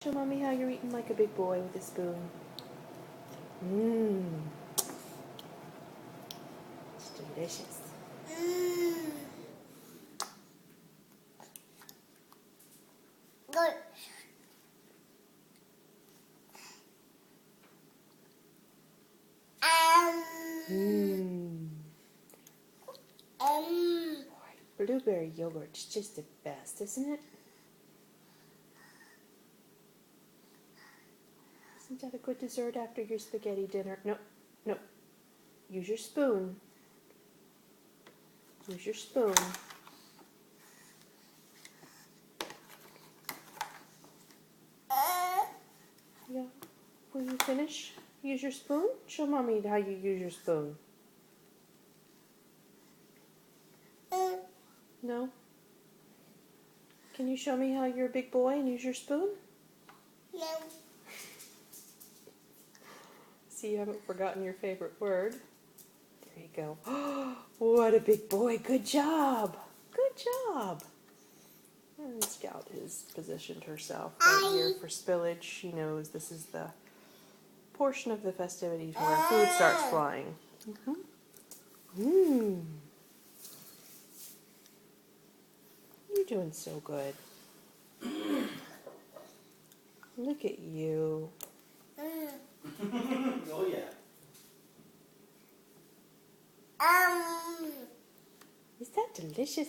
Show Mommy how you're eating like a big boy with a spoon. Mmm. It's delicious. Good. Mmm. Blueberry yogurt's just the best, isn't it? Isn't that a good dessert after your spaghetti dinner? No, no. Use your spoon. Use your spoon. Yeah. Will you finish? Use your spoon? Show Mommy how you use your spoon. No? Can you show me how you're a big boy and use your spoon? No. See, you haven't forgotten your favorite word. There you go. What a big boy. Good job. Good job. And Scout has positioned herself right here for spillage. She knows this is the portion of the festivities where food starts flying. You're doing so good. Look at you. Oh yeah. Is that delicious?